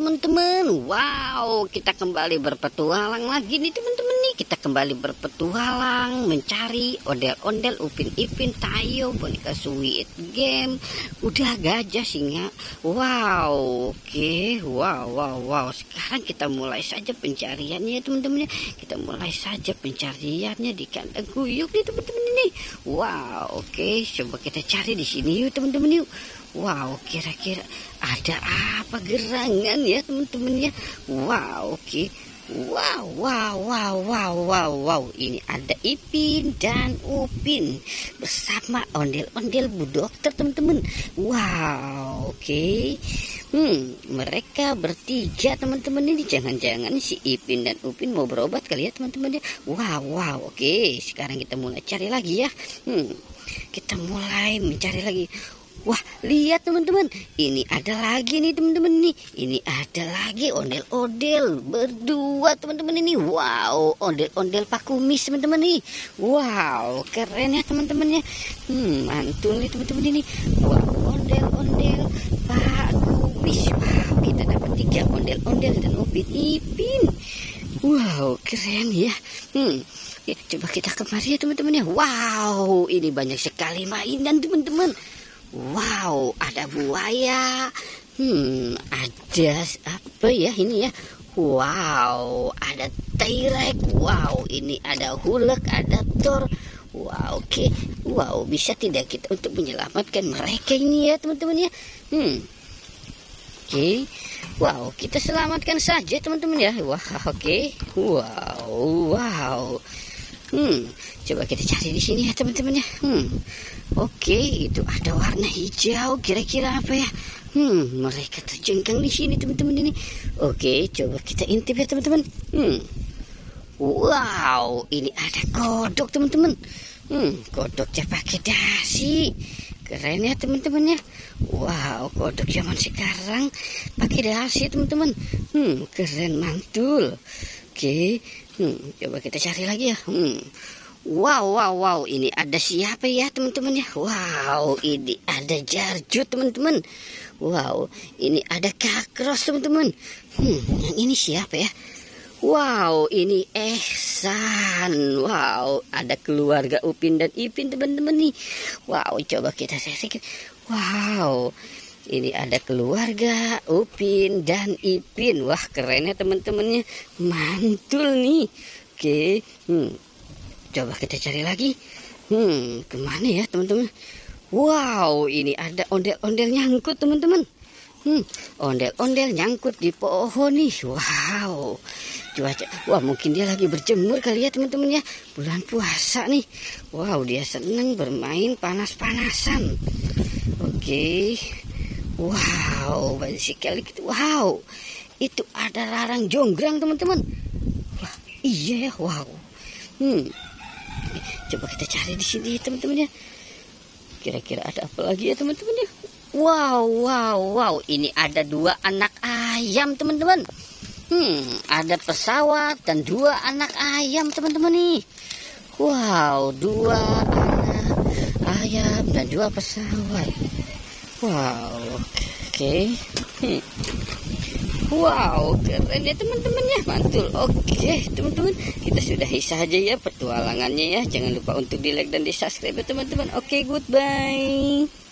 teman-teman. Wow, kita kembali berpetualang lagi nih teman-teman nih. Kita kembali berpetualang mencari ondel-ondel, Upin Ipin, Tayo, boneka Squid Game, kuda, gajah, singa. Wow, oke. Wow. Sekarang kita mulai saja pencariannya teman-teman. Kita mulai saja pencariannya di kandang guyuk nih teman-teman ini. Wow, oke. Coba kita cari di sini yuk teman-teman yuk. Wow, kira-kira ada apa gerangan ya teman-teman ya. Wow, oke. Wow. Ini ada Ipin dan Upin bersama ondel-ondel Bu Dokter teman-teman. Wow, oke. Mereka bertiga teman-teman ini. Jangan-jangan si Ipin dan Upin mau berobat kali ya teman-teman ya. Wow, oke. Sekarang kita mulai cari lagi ya. Kita mulai mencari lagi. Wah, lihat teman-teman, ini ada lagi nih teman-teman nih. Ini ada lagi ondel-ondel berdua teman-teman ini. Wow, ondel-ondel Pak Kumis teman-teman nih. Wow, keren ya teman-teman ya. Mantul nih teman-teman ini. Wow, ondel-ondel Pak Kumis. Wow, kita dapat 3 ondel-ondel dan Upin Ipin. Wow, keren ya. Ya, coba kita kemari ya teman-teman ya. Wow, ini banyak sekali mainan teman-teman. Wow, ada buaya. Ada apa ya ini ya? Wow, ada T-Rex. Wow, ini ada Hulk, ada Thor. Wow, oke. Wow, bisa tidak kita untuk menyelamatkan mereka ini ya teman-teman ya? Oke. Wow, kita selamatkan saja teman-teman ya. Wah, oke. Wow. Coba kita cari di sini ya teman-teman ya. Oke, itu ada warna hijau. Kira-kira apa ya? Mereka terjengkang di sini teman-teman ini. Oke, coba kita intip ya teman-teman. Wow, ini ada kodok teman-teman. Kodoknya pakai dasi. Keren ya teman-teman ya. Wow, kodok zaman sekarang pakai dasi teman-teman. Keren, mantul. Oke, coba kita cari lagi ya. Wow, ini ada siapa ya teman-teman ya? Wow, ini ada Jarjut teman-teman. Wow, ini ada Kakros teman-teman. Yang ini siapa ya? Wow, ini Ehsan. Wow, ada keluarga Upin dan Ipin teman-teman nih. Wow, coba kita cari. Wow, ini ada keluarga Upin dan Ipin. Wah, keren ya teman-temannya. Mantul nih. Oke. Coba kita cari lagi. Kemana ya teman-teman? Wow, ini ada ondel-ondel nyangkut teman-teman. Ondel-ondel nyangkut di pohon nih. Wow. Cuaca. Wah, mungkin dia lagi berjemur kali ya teman-teman ya. Bulan puasa nih. Wow, dia senang bermain panas-panasan. Oke. Wow, banyak sekali gitu. Wow, itu ada larang jonggrang teman-teman. Wah, iya ya. Wow. Coba kita cari di sini teman-teman ya. Kira-kira ada apa lagi ya teman-teman ya? Wow. Ini ada 2 anak ayam teman-teman. Ada pesawat dan 2 anak ayam teman-teman nih. Wow, 2 anak ayam dan 2 pesawat. Wow, oke. Wow, keren ya teman-teman ya, mantul. Oke teman-teman, kita sudahi saja ya petualangannya ya. Jangan lupa untuk di like dan di subscribe ya teman-teman. Oke, goodbye.